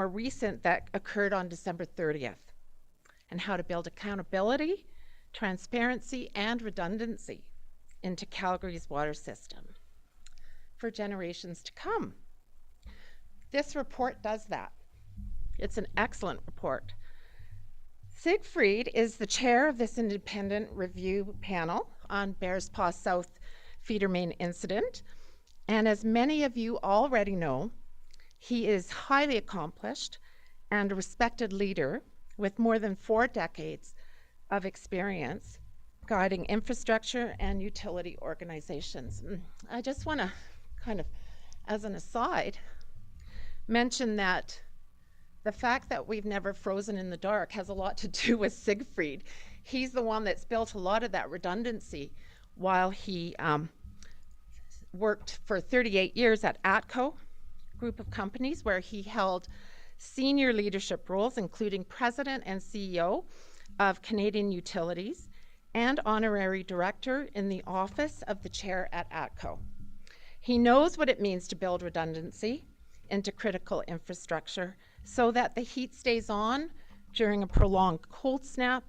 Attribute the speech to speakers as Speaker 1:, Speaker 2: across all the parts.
Speaker 1: or recent that occurred on December 30th, and how to build accountability, transparency, and redundancy into Calgary's water system for generations to come. This report does that. It's an excellent report. Siegfried is the chair of this independent review panel on Bearspaw South feeder main incident. And as many of you already know, he is highly accomplished and a respected leader with more than 4 decades of experience guiding infrastructure and utility organizations. I just want to kind of, as an aside, mention that the fact that we've never frozen in the dark has a lot to do with Siegfried. He's the one that's built a lot of that redundancy while he worked for 38 years at ATCO group of companies, where he held senior leadership roles, including president and CEO of Canadian Utilities and honorary director in the office of the chair at ATCO. He knows what it means to build redundancy into critical infrastructure so that the heat stays on during a prolonged cold snap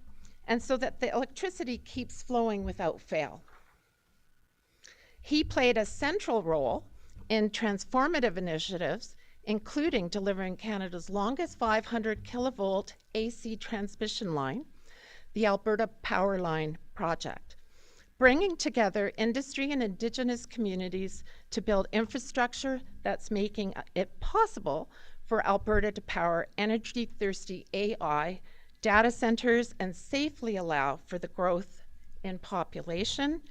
Speaker 1: and so that the electricity keeps flowing without fail. He played a central role in transformative initiatives, including delivering Canada's longest 500 kilovolt AC transmission line, the Alberta Power Line project, bringing together industry and Indigenous communities to build infrastructure that's making it possible for Alberta to power energy-thirsty AI data centers and safely allow for the growth in population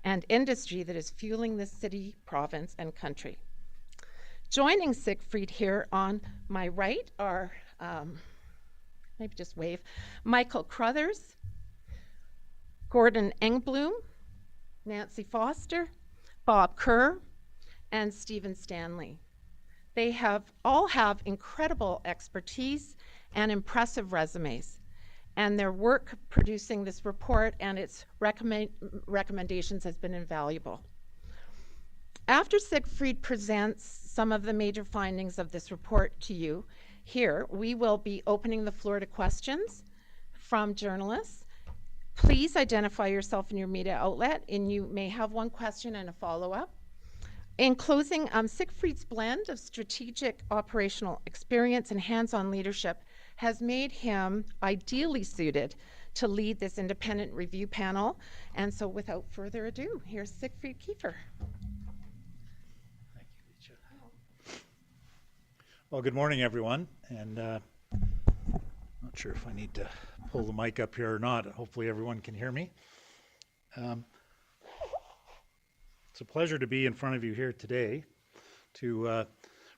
Speaker 1: and industry that is fueling this city, province, and country. Joining Siegfried here on my right are, maybe just wave, Michael Crothers, Gordon Engblom, Nancy Foster, Bob Kerr, and Stephen Stanley. They all have incredible expertise and impressive resumes, and their work producing this report and its recommendations has been invaluable. After Siegfried presents some of the major findings of this report to you here, we will be opening the floor to questions from journalists. Please identify yourself in your media outlet, and you may have one question and a follow-up. In closing, Siegfried's blend of strategic operational experience and hands-on leadership has made him ideally suited to lead this independent review panel. And so without further ado, here's Siegfried Kiefer.
Speaker 2: Thank you, Leisha. Well, good morning, everyone. And not sure if I need to pull the mic up here or not. Hopefully everyone can hear me. It's a pleasure to be in front of you here today to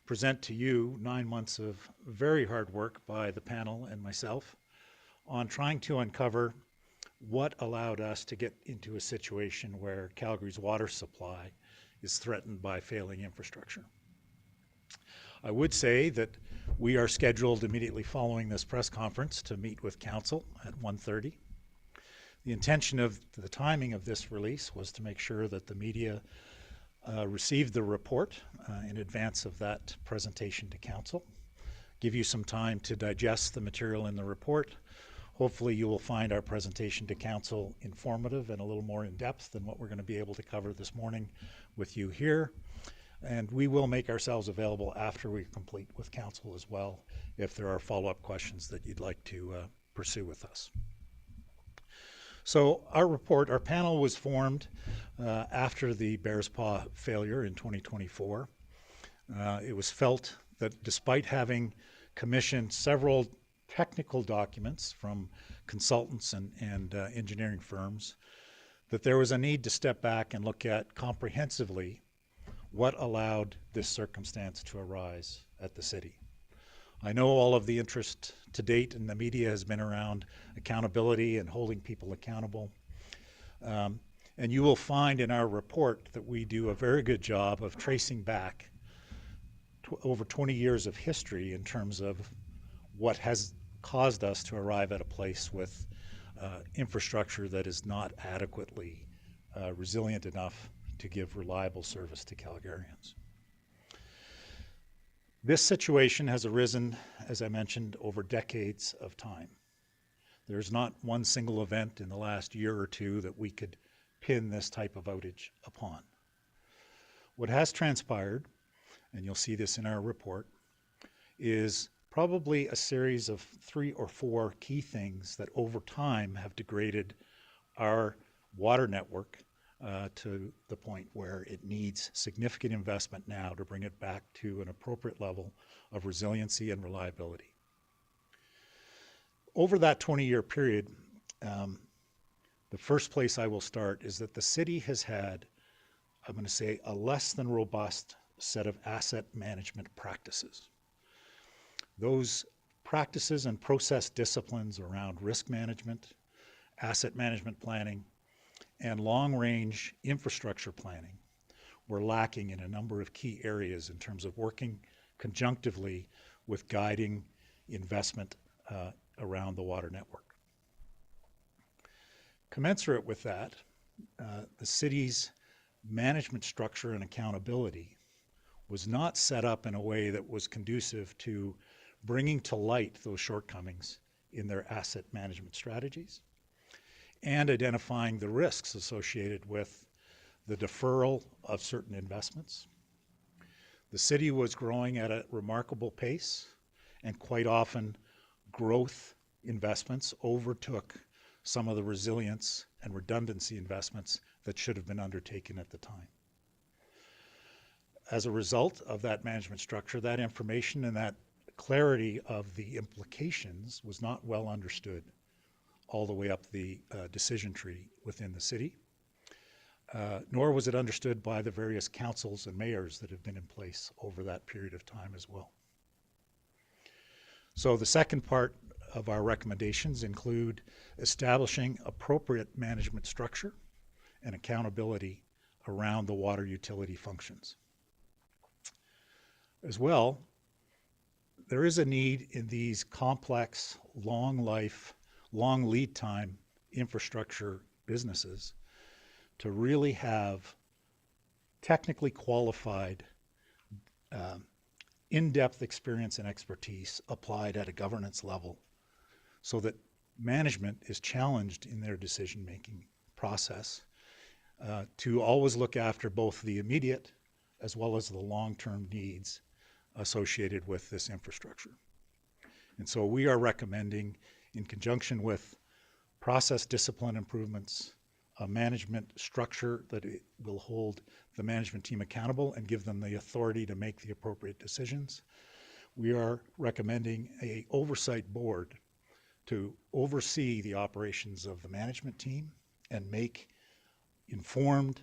Speaker 2: present to you 9 months of very hard work by the panel and myself on trying to uncover what allowed us to get into a situation where Calgary's water supply is threatened by failing infrastructure. I would say that we are scheduled immediately following this press conference to meet with council at 1:30. The intention of the timing of this release was to make sure that the media received the report in advance of that presentation to council, give you some time to digest the material in the report. Hopefully you will find our presentation to council informative and a little more in depth than what we're going to be able to cover this morning with you here. And we will make ourselves available after we complete with council as well if there are follow-up questions that you'd like to pursue with us. So our panel was formed after the Bearspaw failure in 2024. It was felt that despite having commissioned several technical documents from consultants and engineering firms, that there was a need to step back and look at comprehensively what allowed this circumstance to arise at the city. I know all of the interest to date in the media has been around accountability and holding people accountable. And you will find in our report that we do a very good job of tracing back over 20 years of history in terms of what has caused us to arrive at a place with infrastructure that is not adequately resilient enough to give reliable service to Calgarians. This situation has arisen, as I mentioned, over decades of time. There's not one single event in the last year or two that we could pin this type of outage upon. What has transpired, and you'll see this in our report, is probably a series of 3 or 4 key things that over time have degraded our water network to the point where it needs significant investment now to bring it back to an appropriate level of resiliency and reliability. Over that 20-year period, the first place I will start is that the city has had, I'm going to say, a less than robust set of asset management practices. Those practices and process disciplines around risk management, asset management planning, and long-range infrastructure planning were lacking in a number of key areas in terms of working conjunctively with guiding investment around the water network. Commensurate with that, the city's management structure and accountability was not set up in a way that was conducive to bringing to light those shortcomings in their asset management strategies and identifying the risks associated with the deferral of certain investments. The city was growing at a remarkable pace, and quite often growth investments overtook some of the resilience and redundancy investments that should have been undertaken at the time. As a result of that management structure, that information and that clarity of the implications was not well understood all the way up the decision tree within the city, nor was it understood by the various councils and mayors that have been in place over that period of time as well. So the second part of our recommendations include establishing appropriate management structure and accountability around the water utility functions. As well, there is a need in these complex, long life, long lead time infrastructure businesses to really have technically qualified, in-depth experience and expertise applied at a governance level so that management is challenged in their decision-making process to always look after both the immediate as well as the long-term needs associated with this infrastructure. And so we are recommending, in conjunction with process discipline improvements, a management structure that it will hold the management team accountable and give them the authority to make the appropriate decisions. We are recommending an oversight board to oversee the operations of the management team and make informed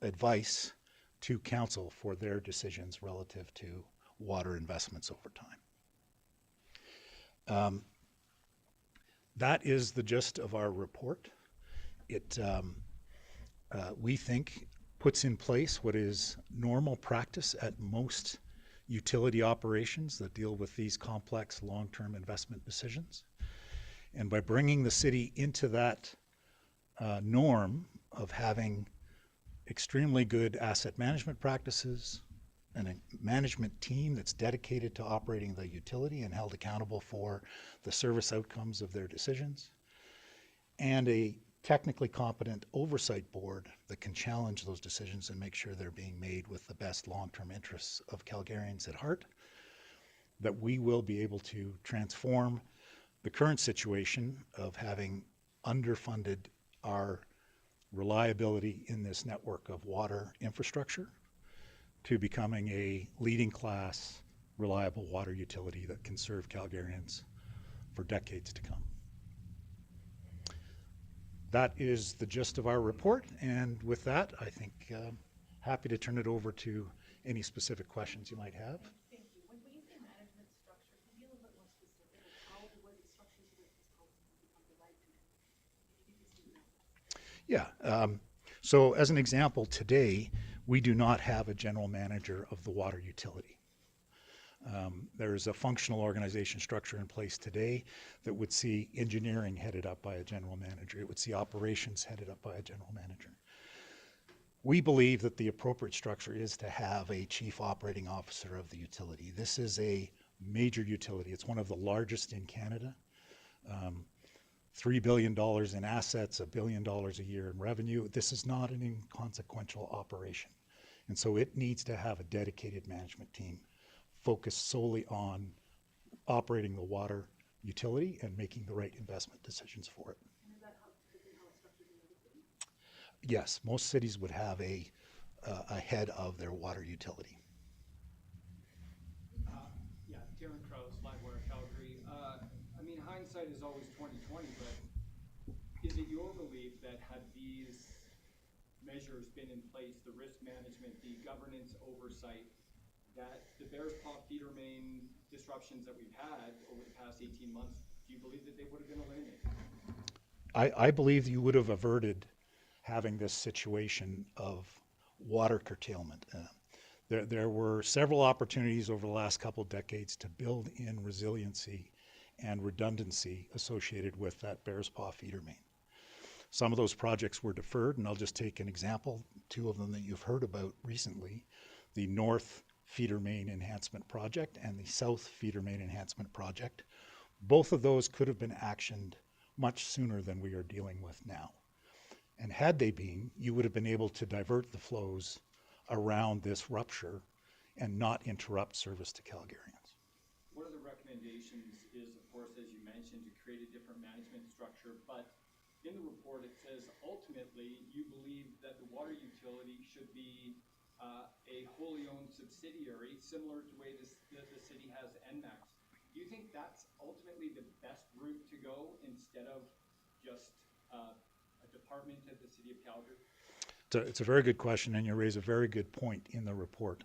Speaker 2: advice to council for their decisions relative to water investments over time. That is the gist of our report. It, we think, puts in place what is normal practice at most utility operations that deal with these complex long-term investment decisions. And by bringing the city into that norm of having extremely good asset management practices and a management team that's dedicated to operating the utility and held accountable for the service outcomes of their decisions, and a technically competent oversight board that can challenge those decisions and make sure they're being made with the best long-term interests of Calgarians at heart, that we will be able to transform the current situation of having underfunded our reliability in this network of water infrastructure to becoming a leading class, reliable water utility that can serve Calgarians for decades to come. That is the gist of our report, and with that, I think happy to turn it over to any specific questions you might have.
Speaker 3: Thank you. When you say management structure, can you be a little bit more specific? How was it structured so that this process can become reliable?
Speaker 2: Yeah. So as an example, today we do not have a general manager of the water utility. There is a functional organization structure in place today that would see engineering headed up by a general manager. It would see operations headed up by a general manager. We believe that the appropriate structure is to have a chief operating officer of the utility. This is a major utility. It's one of the largest in Canada. $3 billion in assets, $1 billion a year in revenue. This is not an inconsequential operation. And so it needs to have a dedicated management team focused solely on operating the water utility and making the right investment decisions for it.
Speaker 3: And is that typically how it's structured in other cities?
Speaker 2: Yes, most cities would have a head of their water utility.
Speaker 4: Yeah, Darren Krause, Livewire Calgary. I mean, hindsight is always 2020, but is it your belief that had these measures been in place, the risk management, the governance oversight, that the Bearspaw feeder main disruptions that we've had over the past 18 months, do you believe that they would have been eliminated?
Speaker 2: I believe you would have averted having this situation of water curtailment. There were several opportunities over the last couple of decades to build in resiliency and redundancy associated with that Bearspaw feeder main. Some of those projects were deferred, and I'll just take an example, two of them that you've heard about recently, the North Feeder Main Enhancement Project and the South Feeder Main Enhancement Project. Both of those could have been actioned much sooner than we are dealing with now. And had they been, you would have been able to divert the flows around this rupture and not interrupt service to Calgarians.
Speaker 4: One of the recommendations is, of course, as you mentioned, to create a different management structure, but in the report it says ultimately you believe that the water utility should be a wholly owned subsidiary, similar to the way the city has NMAX. Do you think that's ultimately the best route to go instead of just a department of the city of Calgary?
Speaker 2: It's a very good question, and you raise a very good point in the report.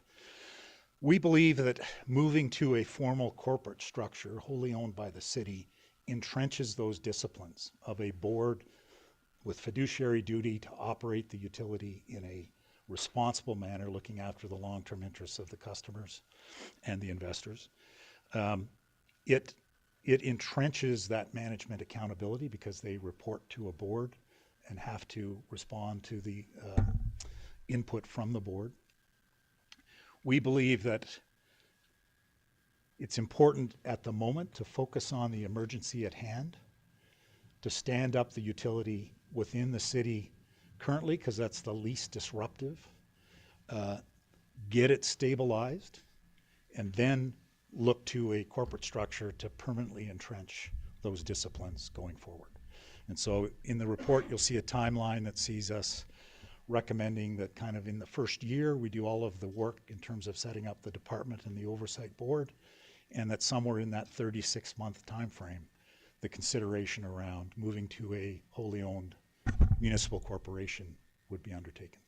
Speaker 2: We believe that moving to a formal corporate structure wholly owned by the city entrenches those disciplines of a board with fiduciary duty to operate the utility in a responsible manner, looking after the long-term interests of the customers and the investors. It entrenches that management accountability because they report to a board and have to respond to the input from the board. We believe that it's important at the moment to focus on the emergency at hand, to stand up the utility within the city currently, because that's the least disruptive, get it stabilized, and then look to a corporate structure to permanently entrench those disciplines going forward. And so in the report, you'll see a timeline that sees us recommending that kind of in the first year, we do all of the work in terms of setting up the department and the oversight board, and that somewhere in that 36-month time frame, the consideration around moving to a wholly owned municipal corporation would be undertaken.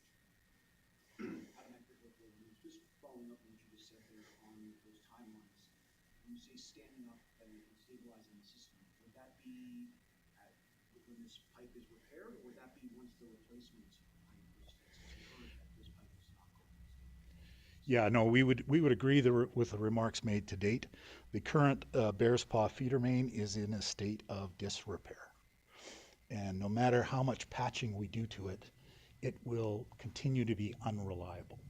Speaker 5: Just following up on what you just said there on those timelines, when you say standing up and stabilizing the system, would that be when this pipe is repaired, or would that be once the replacement pipe was fixed? Or that this pipe is not going to stay?
Speaker 2: Yeah, no, we would agree with the remarks made to date. The current Bearspaw feeder main is in a state of disrepair. And no matter how much patching we do to it, it will continue to be unreliable.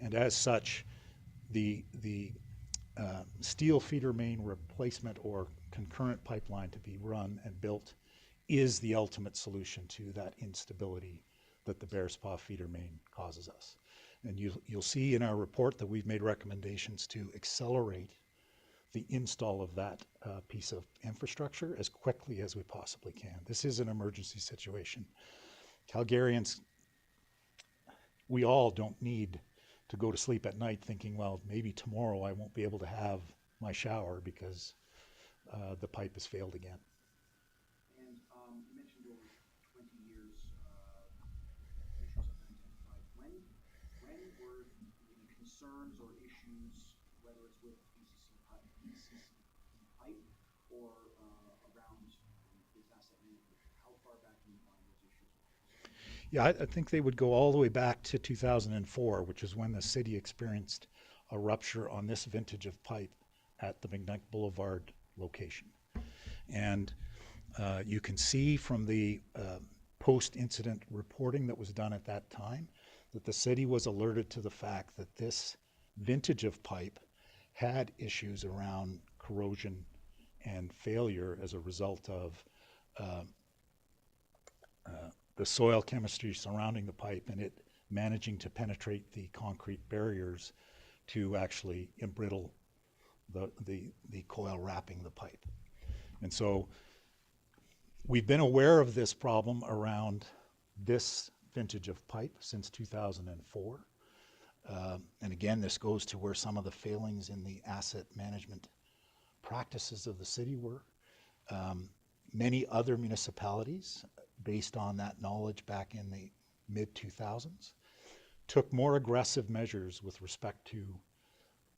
Speaker 2: And as such, the steel feeder main replacement or concurrent pipeline to be run and built is the ultimate solution to that instability that the Bearspaw feeder main causes us. And you'll see in our report that we've made recommendations to accelerate the install of that piece of infrastructure as quickly as we possibly can. This is an emergency situation. Calgarians, we all don't need to go to sleep at night thinking, well, maybe tomorrow I won't be able to have my shower because the pipe has failed again.
Speaker 5: And you mentioned over 20 years issues have been identified. When were the concerns or issues, whether it's with BCC pipe or around this asset management, how far back can you find those issues?
Speaker 2: Yeah, I think they would go all the way back to 2004, which is when the city experienced a rupture on this vintage of pipe at the McKnight Boulevard location. And you can see from the post-incident reporting that was done at that time that the city was alerted to the fact that this vintage of pipe had issues around corrosion and failure as a result of the soil chemistry surrounding the pipe and it managing to penetrate the concrete barriers to actually embrittle the coil wrapping the pipe. And so we've been aware of this problem around this vintage of pipe since 2004. And again, this goes to where some of the failings in the asset management practices of the city were. Many other municipalities, based on that knowledge back in the mid-2000s, took more aggressive measures with respect to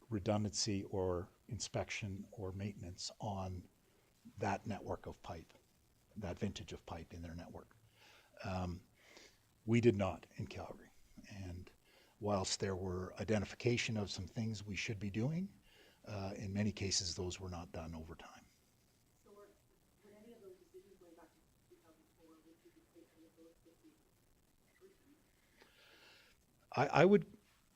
Speaker 2: redundancy or inspection or maintenance on that network of pipe, that vintage of pipe in their network. We did not in Calgary. And whilst there were identification of some things we should be doing, in many cases those were not done over time.
Speaker 3: So would any of those decisions going back to 2004, would you equate any of those with the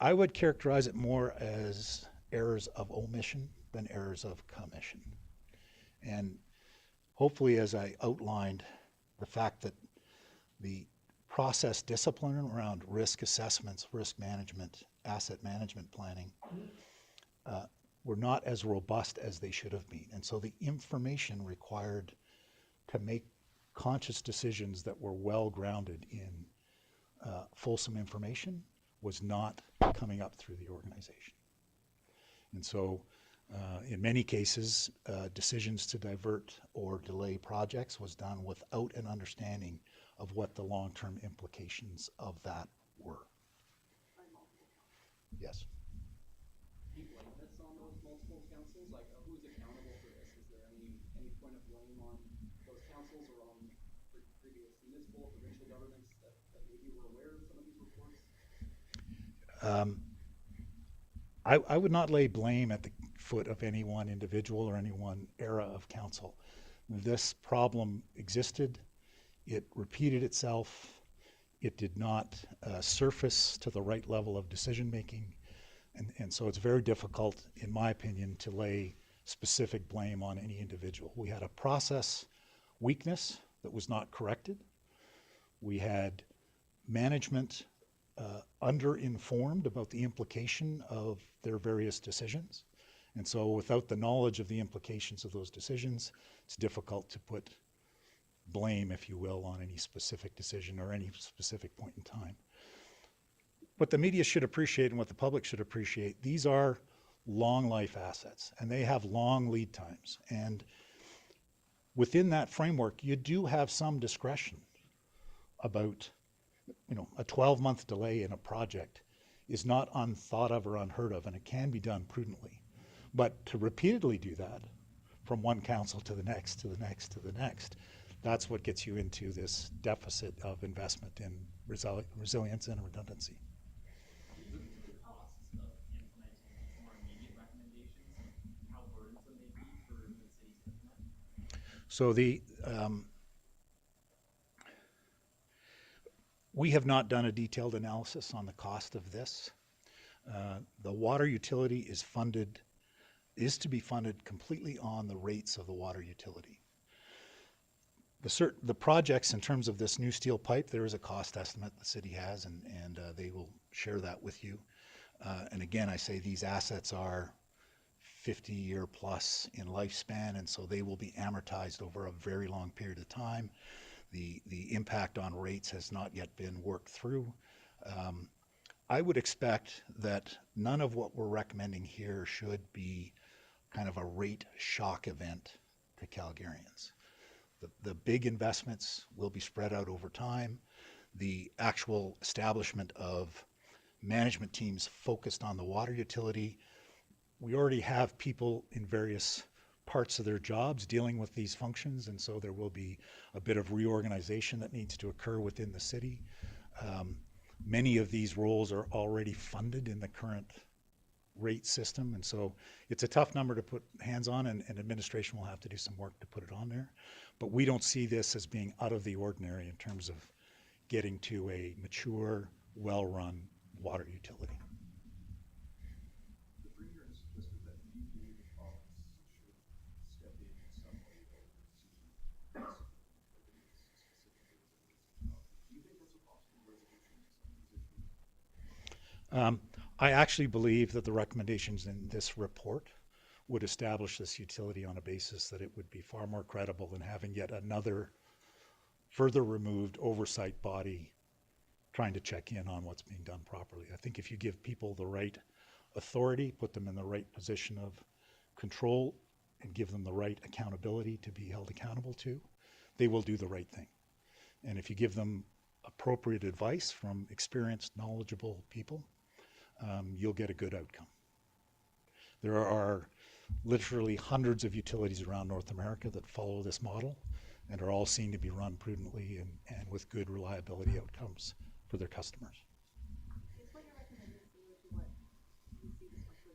Speaker 2: I would characterize it more as errors of omission than errors of commission. And hopefully, as I outlined, the fact that the process discipline around risk assessments, risk management, asset management planning were not as robust as they should have been. And so the information required to make conscious decisions that were well grounded in fulsome information was not coming up through the organization. And so in many cases, decisions to divert or delay projects was done without an understanding of what the long-term implications of that were. Yes.
Speaker 5: Do you blame this on those multiple councils? Like, who's accountable for this? Is there any point of blame on those councils or on previous municipal, provincial governments that maybe were aware of some of these reports?
Speaker 2: I would not lay blame at the foot of any one individual or any one era of council. This problem existed. It repeated itself. It did not surface to the right level of decision making. And so it's very difficult, in my opinion, to lay specific blame on any individual. We had a process weakness that was not corrected. We had management under-informed about the implication of their various decisions. And so without the knowledge of the implications of those decisions, it's difficult to put blame, if you will, on any specific decision or any specific point in time. What the media should appreciate and what the public should appreciate, these are long life assets and they have long lead times. And within that framework, you do have some discretion about, a 12-month delay in a project is not unthought of or unheard of, and it can be done prudently. But to repeatedly do that from one council to the next, to the next, to the next, that's what gets you into this deficit of investment in resilience and redundancy.
Speaker 6: The costs of implementing these more immediate recommendations, how burdensome they be for the cities to implement?
Speaker 2: So we have not done a detailed analysis on the cost of this. The water utility is to be funded completely on the rates of the water utility. The projects in terms of this new steel pipe, there is a cost estimate the city has, and they will share that with you. And again, I say these assets are 50-year plus in lifespan, and so they will be amortized over a very long period of time. The impact on rates has not yet been worked through. I would expect that none of what we're recommending here should be kind of a rate shock event to Calgarians. The big investments will be spread out over time. The actual establishment of management teams focused on the water utility, we already have people in various parts of their jobs dealing with these functions, and so there will be a bit of reorganization that needs to occur within the city. Many of these roles are already funded in the current rate system, and so it's a tough number to put hands on, and administration will have to do some work to put it on there. But we don't see this as being out of the ordinary in terms of getting to a mature, well-run water utility.
Speaker 5: The Premier has suggested that you believe the province should step in and step away with decision specifically as it relates to Calgary. Do you think that's a possible resolution to some of these issues?
Speaker 2: I actually believe that the recommendations in this report would establish this utility on a basis that it would be far more credible than having yet another further removed oversight body trying to check in on what's being done properly. I think if you give people the right authority, put them in the right position of control, and give them the right accountability to be held accountable to, they will do the right thing. And if you give them appropriate advice from experienced, knowledgeable people, you'll get a good outcome. There are literally hundreds of utilities around North America that follow this model and are all seen to be run prudently and with good reliability outcomes for their customers.
Speaker 3: Is what you're recommending similar to what we see the structure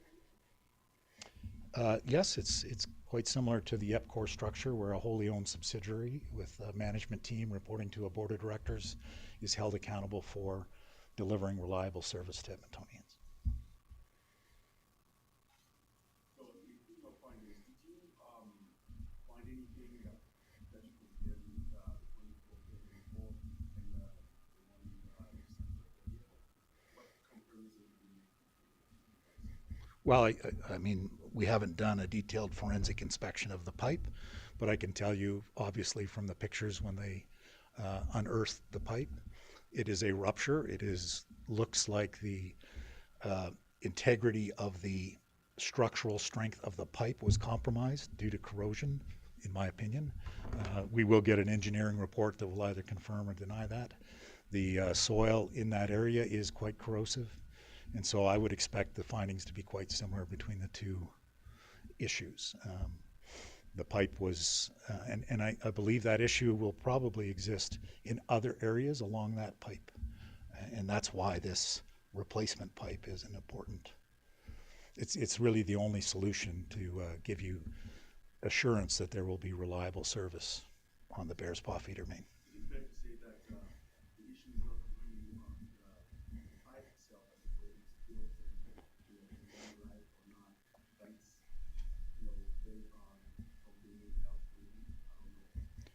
Speaker 3: in Edmonton?
Speaker 2: Yes, it's quite similar to the EPCOR structure, where a wholly owned subsidiary with a management team reporting to a board of directors is held accountable for delivering reliable service to Edmontonians.
Speaker 5: So, your findings, did you find anything that you could get in the 2024 report and the one December 30th? What comparison do you make?
Speaker 2: Well, I mean, we haven't done a detailed forensic inspection of the pipe, but I can tell you, obviously, from the pictures when they unearthed the pipe, it is a rupture. It looks like the integrity of the structural strength of the pipe was compromised due to corrosion, in my opinion. We will get an engineering report that will either confirm or deny that. The soil in that area is quite corrosive, and so I would expect the findings to be quite similar between the two issues. The pipe was, and I believe that issue will probably exist in other areas along that pipe, and that's why this replacement pipe is an important. It's really the only solution to give you assurance that there will be reliable service on the Bearspaw feeder main.
Speaker 5: Is it fair to say that the issue is not really on the pipe itself as the way it's built and right or not? That's, very outdated, outdated. I don't know.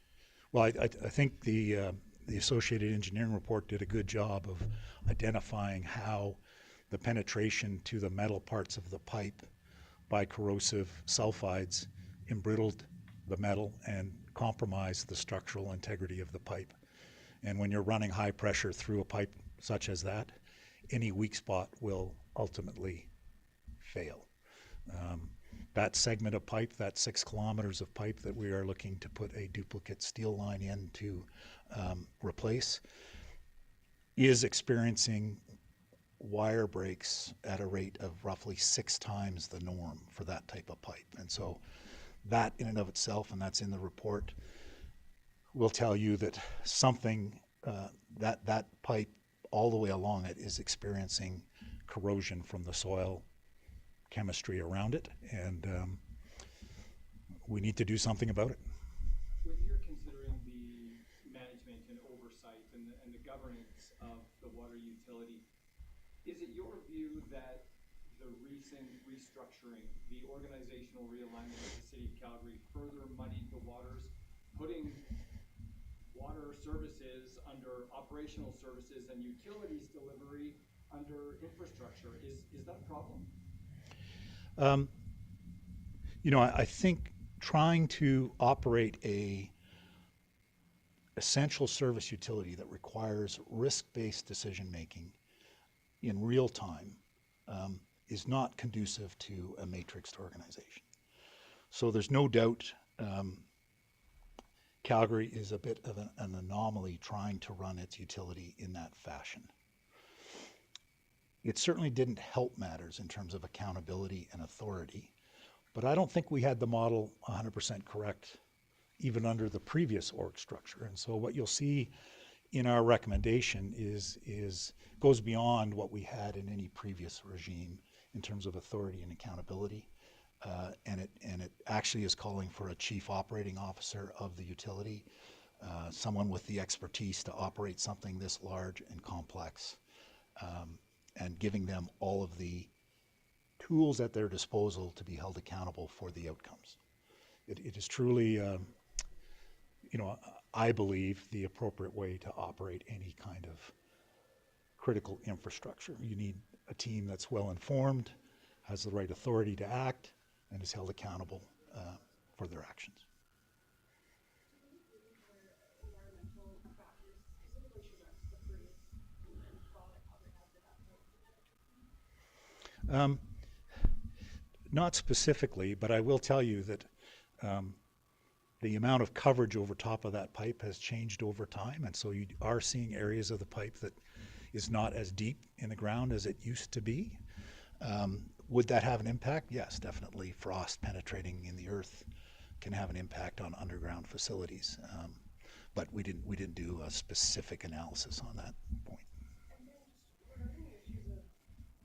Speaker 2: Well, I think the Associated Engineering Report did a good job of identifying how the penetration to the metal parts of the pipe by corrosive sulfides embrittled the metal and compromised the structural integrity of the pipe. And when you're running high pressure through a pipe such as that, any weak spot will ultimately fail. That segment of pipe, that 6 kilometers of pipe that we are looking to put a duplicate steel line in to replace, is experiencing wire breaks at a rate of roughly 6 times the norm for that type of pipe. And so that in and of itself, and that's in the report, will tell you that something, that pipe all the way along it is experiencing corrosion from the soil chemistry around it, and we need to do something about it.
Speaker 4: When you're considering the management and oversight and the governance of the water utility, is it your view that the recent restructuring, the organizational realignment of the City of Calgary further muddied the waters, putting water services under operational services and utilities delivery under infrastructure? Is that a problem?
Speaker 2: I think trying to operate a essential service utility that requires risk-based decision-making in real time is not conducive to a matrixed organization. So there's no doubt Calgary is a bit of an anomaly trying to run its utility in that fashion. It certainly didn't help matters in terms of accountability and authority, but I don't think we had the model 100% correct even under the previous org structure. And so what you'll see in our recommendation goes beyond what we had in any previous regime in terms of authority and accountability. And it actually is calling for a chief operating officer of the utility, someone with the expertise to operate something this large and complex. and giving them all of the tools at their disposal to be held accountable for the outcomes. It is truly, you know, I believe the appropriate way to operate any kind of critical infrastructure. You need a team that's well informed, has the right authority to act, and is held accountable for their actions.
Speaker 3: Environmental factors, specifically stress the fruits and product cover hazard
Speaker 2: Not specifically, but I will tell you that the amount of coverage over top of that pipe has changed over time, and so you are seeing areas of the pipe that is not as deep in the ground as it used to be. Would that have an impact? Yes, definitely. Frost penetrating in the earth can have an impact on underground facilities, but we didn't do a specific analysis on that point.
Speaker 3: And then just regarding the issues of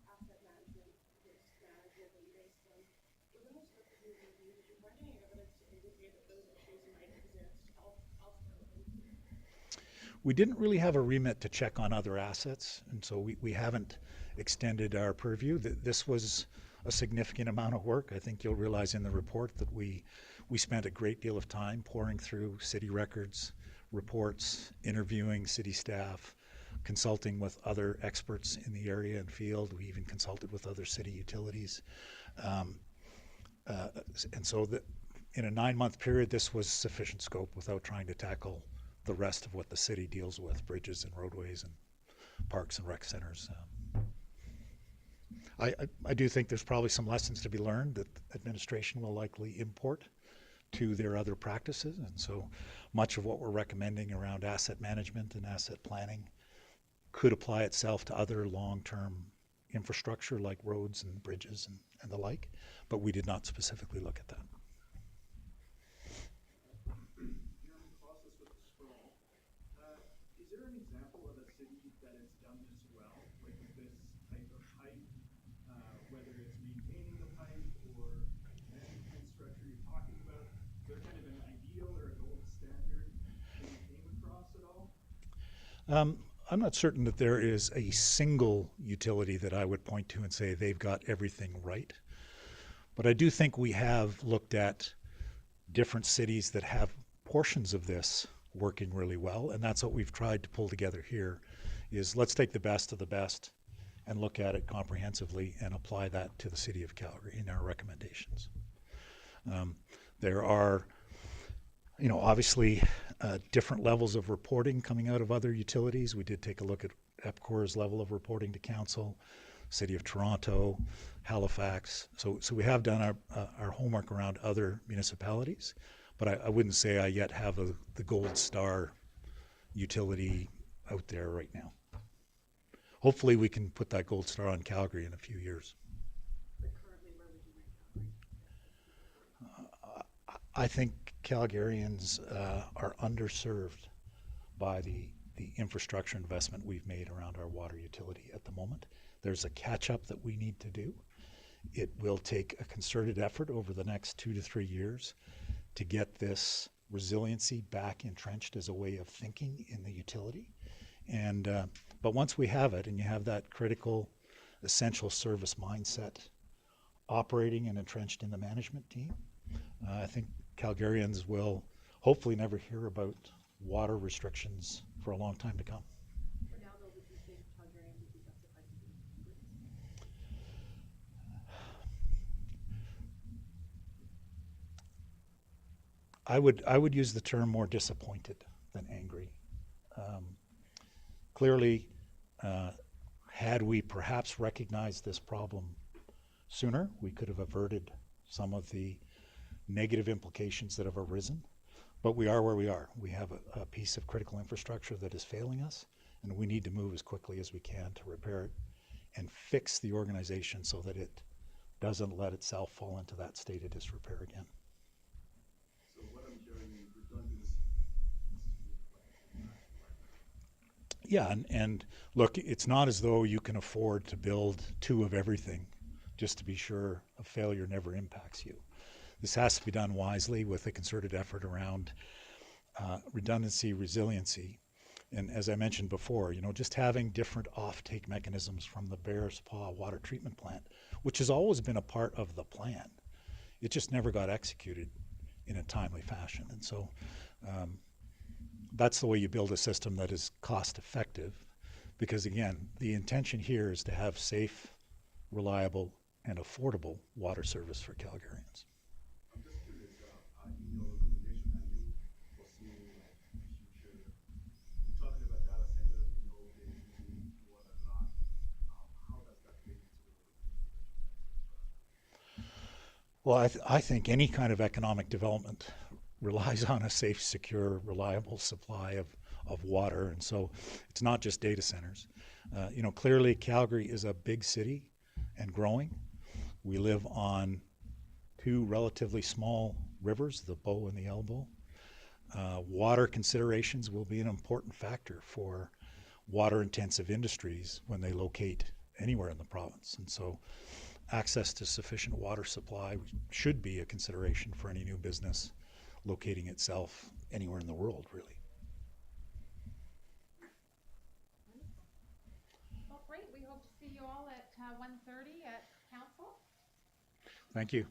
Speaker 3: asset management, risk management, and waste, within the scope of your review, did you find any evidence to indicate that those issues might exist elsewhere within the city?
Speaker 2: We didn't really have a remit to check on other assets, and so we haven't extended our purview. This was a significant amount of work. I think you'll realize in the report that we spent a great deal of time pouring through city records, reports, interviewing city staff, consulting with other experts in the area and field. We even consulted with other city utilities. And so in a 9-month period, this was sufficient scope without trying to tackle the rest of what the city deals with, bridges and roadways and parks and rec centers. I do think there's probably some lessons to be learned that administration will likely import to their other practices, and so much of what we're recommending around asset management and asset planning could apply itself to other long-term infrastructure like roads and bridges and the like, but we did not specifically look at that.
Speaker 5: Is there an example of a city that has done this well, like with this type of pipe, whether it's maintaining the pipe or management structure you're talking about? Is there kind of an ideal or a gold standard that you came across at all?
Speaker 2: I'm not certain that there is a single utility that I would point to and say they've got everything right. But I do think we have looked at different cities that have portions of this working really well, and that's what we've tried to pull together here, is let's take the best of the best and look at it comprehensively and apply that to the city of Calgary in our recommendations. There are, you know, obviously different levels of reporting coming out of other utilities. We did take a look at EPCOR's level of reporting to council, City of Toronto, Halifax. So we have done our homework around other municipalities, but I wouldn't say I yet have the gold star utility out there right now. Hopefully we can put that gold star on Calgary in a few years.
Speaker 3: But currently, where would you rank Calgary?
Speaker 2: I think Calgarians are underserved by the infrastructure investment we've made around our water utility at the moment. There's a catch-up that we need to do. It will take a concerted effort over the next 2 to 3 years to get this resiliency back entrenched as a way of thinking in the utility. And but once we have it, and you have that critical, essential service mindset operating and entrenched in the management team, I think Calgarians will hopefully never hear about water restrictions for a long time to come.
Speaker 3: For now, though, would you say Calgarians would be justified to be angry?
Speaker 2: I would use the term more disappointed than angry. Clearly, had we perhaps recognized this problem sooner, we could have averted some of the negative implications that have arisen. But we are where we are. We have a piece of critical infrastructure that is failing us, and we need to move as quickly as we can to repair it and fix the organization so that it doesn't let itself fall into that state of disrepair again.
Speaker 5: So what I'm hearing is redundancy.
Speaker 2: Yeah, and look, it's not as though you can afford to build 2 of everything just to be sure a failure never impacts you. This has to be done wisely with a concerted effort around redundancy, resiliency. And as I mentioned before, just having different offtake mechanisms from the Bearspaw water treatment plant, which has always been a part of the plan. It just never got executed in a timely fashion. And so that's the way you build a system that is cost effective, because again, the intention here is to have safe, reliable, and affordable water service for Calgarians.
Speaker 7: I'm just curious, in your recommendation, are you foreseeing like future, we're talking about data centers, we know they're using water a lot. How does that fit into the recommendation?
Speaker 2: Well, I think any kind of economic development relies on a safe, secure, reliable supply of water. And so it's not just data centers. Clearly Calgary is a big city and growing. We live on two relatively small rivers, the Bow and the Elbow. Water considerations will be an important factor for water-intensive industries when they locate anywhere in the province. And so access to sufficient water supply should be a consideration for any new business locating itself anywhere in the world, really.
Speaker 8: Well, great. We hope to see you all at 1:30 at council.
Speaker 2: Thank you.